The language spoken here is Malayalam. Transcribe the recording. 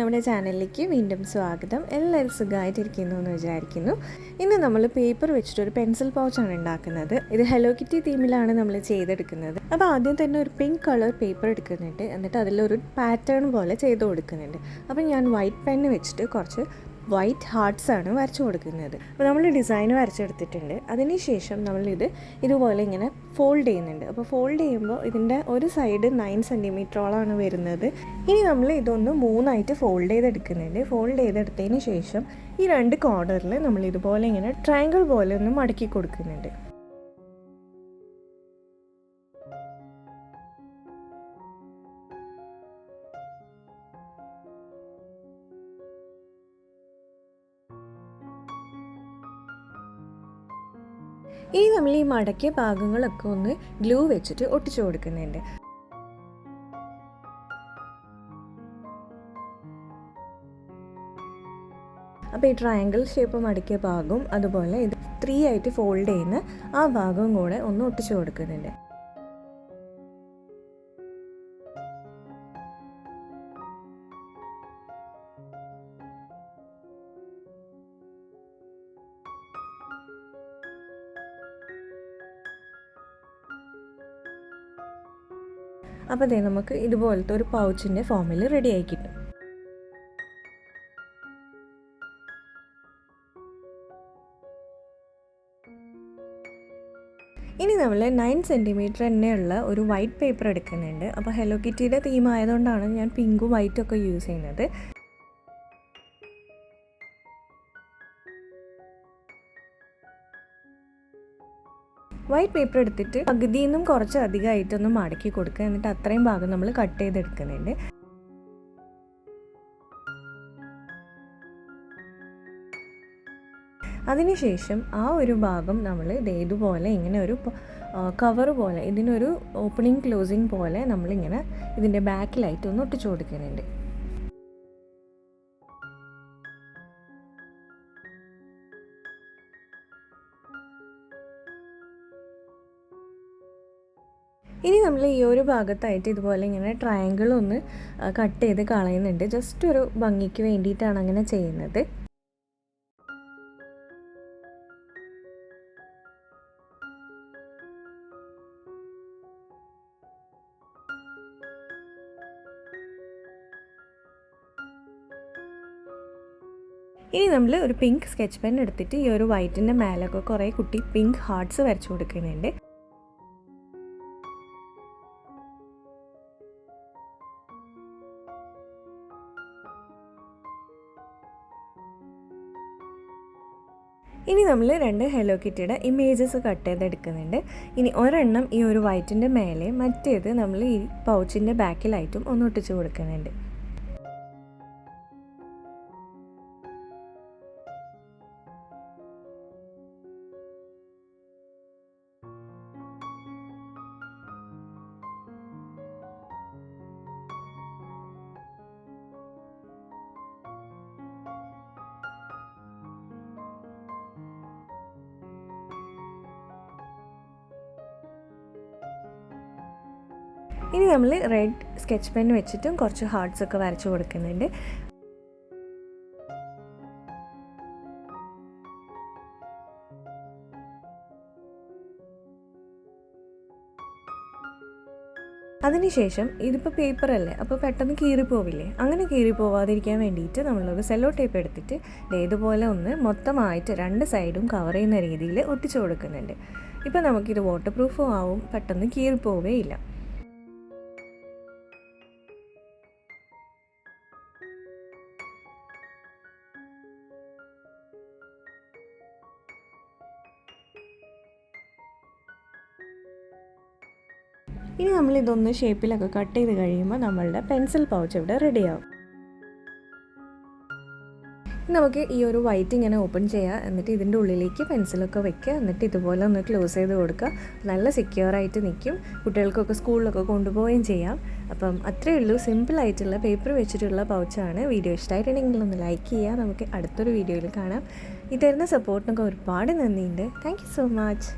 നമ്മുടെ ചാനലിലേക്ക് വീണ്ടും സ്വാഗതം. എല്ലാവരും സുഖമായിട്ടിരിക്കുന്നു എന്ന് വിചാരിക്കുന്നു. ഇന്ന് നമ്മൾ പേപ്പർ വെച്ചിട്ടൊരു പെൻസിൽ പൗച്ചാണ് ഉണ്ടാക്കുന്നത്. ഇത് ഹലോ കിറ്റി തീമിലാണ് നമ്മൾ ചെയ്തെടുക്കുന്നത്. അപ്പോൾ ആദ്യം തന്നെ ഒരു പിങ്ക് കളർ പേപ്പർ എടുക്കുന്നുണ്ട്, എന്നിട്ട് അതിലൊരു പാറ്റേൺ പോലെ ചെയ്ത് കൊടുക്കുന്നുണ്ട്. അപ്പോൾ ഞാൻ വൈറ്റ് പെന്ന് വെച്ചിട്ട് കുറച്ച് വൈറ്റ് ഹാർട്ട്സാണ് വരച്ചു കൊടുക്കുന്നത്. അപ്പോൾ നമ്മൾ ഡിസൈൻ വരച്ചെടുത്തിട്ടുണ്ട്. അതിനുശേഷം നമ്മളിത് ഇതുപോലെ ഇങ്ങനെ ഫോൾഡ് ചെയ്യുന്നുണ്ട്. അപ്പോൾ ഫോൾഡ് ചെയ്യുമ്പോൾ ഇതിൻ്റെ ഒരു സൈഡ് 9 സെൻറ്റിമീറ്ററോളാണ് വരുന്നത്. ഇനി നമ്മൾ ഇതൊന്ന് 3ആയിട്ട് ഫോൾഡ് ചെയ്തെടുക്കുന്നുണ്ട്. ഫോൾഡ് ചെയ്തെടുത്തതിന് ശേഷം ഈ 2 കോർണറിൽ നമ്മൾ ഇതുപോലെ ഇങ്ങനെ ട്രയാങ്കിൾ പോലെ ഒന്ന് മടക്കി കൊടുക്കുന്നുണ്ട്. ഇനി നമ്മൾ ഈ മടക്കിയ ഭാഗങ്ങളൊക്കെ ഒന്ന് ഗ്ലൂ വെച്ചിട്ട് ഒട്ടിച്ചു കൊടുക്കുന്നുണ്ട്. അപ്പോൾ ഈ ട്രയാങ്കിൾ ഷേപ്പ് മടക്കിയ ഭാഗവും അതുപോലെ ഇത് 3 ആയിട്ട് ഫോൾഡ് ചെയ്യുന്ന ആ ഭാഗവും കൂടെ ഒന്ന് ഒട്ടിച്ചു കൊടുക്കുന്നുണ്ട്. അപ്പോൾ അതേ നമുക്ക് ഇതുപോലത്തെ ഒരു പൗച്ചിൻ്റെ ഫോമിൽ റെഡി ആയി കിട്ടും. ഇനി നമ്മൾ 9 സെൻറ്റിമീറ്റർ തന്നെയുള്ള ഒരു വൈറ്റ് പേപ്പർ എടുക്കുന്നുണ്ട്. അപ്പോൾ ഹലോ കിറ്റിയുടെ തീം ആയതുകൊണ്ടാണ് ഞാൻ പിങ്കും വൈറ്റും ഒക്കെ യൂസ് ചെയ്യുന്നത്. വൈറ്റ് പേപ്പർ എടുത്തിട്ട് പകുതിയിൽ നിന്നും കുറച്ച് അധികമായിട്ടൊന്ന് മടക്കി കൊടുക്കുക. എന്നിട്ട് അത്രയും ഭാഗം നമ്മൾ കട്ട് ചെയ്തെടുക്കുന്നുണ്ട്. അതിനുശേഷം ആ ഒരു ഭാഗം നമ്മൾ ഇതുപോലെ ഇങ്ങനെ ഒരു കവർ പോലെ, ഇതിനൊരു ഓപ്പണിംഗ് ക്ലോസിങ് പോലെ നമ്മളിങ്ങനെ ഇതിൻ്റെ ബാക്കിലായിട്ട് ഒന്ന് ഒട്ടിച്ചു കൊടുക്കുന്നുണ്ട്. ഇനി നമ്മൾ ഈ ഒരു ഭാഗത്തായിട്ട് ഇതുപോലെ ഇങ്ങനെ ട്രയാങ്കിൾ ഒന്ന് കട്ട് ചെയ്ത് കളയുന്നുണ്ട്. ജസ്റ്റ് ഒരു ഭംഗിക്ക് വേണ്ടിയിട്ടാണ് അങ്ങനെ ചെയ്യുന്നത്. ഇനി നമ്മൾ ഒരു പിങ്ക് സ്കെച്ച് പെൻ എടുത്തിട്ട് ഈ ഒരു വൈറ്റിൻ്റെ മേലൊക്കെ കുറേ കുട്ടി പിങ്ക് ഹാർട്ട്സ് വരച്ചു കൊടുക്കുന്നുണ്ട്. ഇനി നമ്മൾ 2 ഹലോ കിറ്റിയുടെ ഇമേജസ് കട്ട് ചെയ്തെടുക്കുന്നുണ്ട്. ഇനി ഒരെണ്ണം ഈ ഒരു വൈറ്റിൻ്റെ മേലെ, മറ്റേത് നമ്മൾ ഈ പൗച്ചിൻ്റെ ബാക്കിലായിട്ടും ഒന്ന് ഒട്ടിച്ചു കൊടുക്കുന്നുണ്ട്. ഇനി നമ്മൾ റെഡ് സ്കെച്ച് പെൻ വെച്ചിട്ടും കുറച്ച് ഹാർട്ട്സ് ഒക്കെ വരച്ചു കൊടുക്കുന്നുണ്ട്. അതിനുശേഷം ഇതിപ്പോൾ പേപ്പറല്ലേ, അപ്പോൾ പെട്ടെന്ന് കീറിപ്പോവില്ലേ, അങ്ങനെ കീറിപ്പോവാതിരിക്കാൻ വേണ്ടിയിട്ട് നമ്മളൊരു സെല്ലോ ടേപ്പ് എടുത്തിട്ട് ഇതുപോലെ ഒന്ന് മൊത്തമായിട്ട് 2 സൈഡും കവർ ചെയ്യുന്ന രീതിയിൽ ഒട്ടിച്ചു കൊടുക്കുന്നുണ്ട്. ഇപ്പോൾ നമുക്കിത് വാട്ടർ പ്രൂഫും ആവും, പെട്ടെന്ന് കീറിപ്പോവുകയില്ല. ഇനി നമ്മളിതൊന്ന് ഷേപ്പിലൊക്കെ കട്ട് ചെയ്ത് കഴിയുമ്പോൾ നമ്മളുടെ പെൻസിൽ പൗച്ച് ഇവിടെ റെഡിയാവും. നമുക്ക് ഈ ഒരു വൈറ്റ് ഇങ്ങനെ ഓപ്പൺ ചെയ്യുക, എന്നിട്ട് ഇതിൻ്റെ ഉള്ളിലേക്ക് പെൻസിലൊക്കെ വെക്കുക, എന്നിട്ട് ഇതുപോലെ ഒന്ന് ക്ലോസ് ചെയ്ത് കൊടുക്കുക. നല്ല സെക്യൂറായിട്ട് നിൽക്കും. കുട്ടികൾക്കൊക്കെ സ്കൂളിലൊക്കെ കൊണ്ടുപോവുകയും ചെയ്യാം. അപ്പം അത്രയേ ഉള്ളൂ, സിമ്പിളായിട്ടുള്ള പേപ്പർ വെച്ചിട്ടുള്ള പൗച്ചാണ്. വീഡിയോ ഇഷ്ടമായിട്ടുണ്ടെങ്കിൽ ഒന്ന് ലൈക്ക് ചെയ്യുക. നമുക്ക് അടുത്തൊരു വീഡിയോയിൽ കാണാം. ഈ തരുന്ന സപ്പോർട്ടിനൊക്കെ ഒരുപാട് നന്ദിയുണ്ട്. Thank you so much.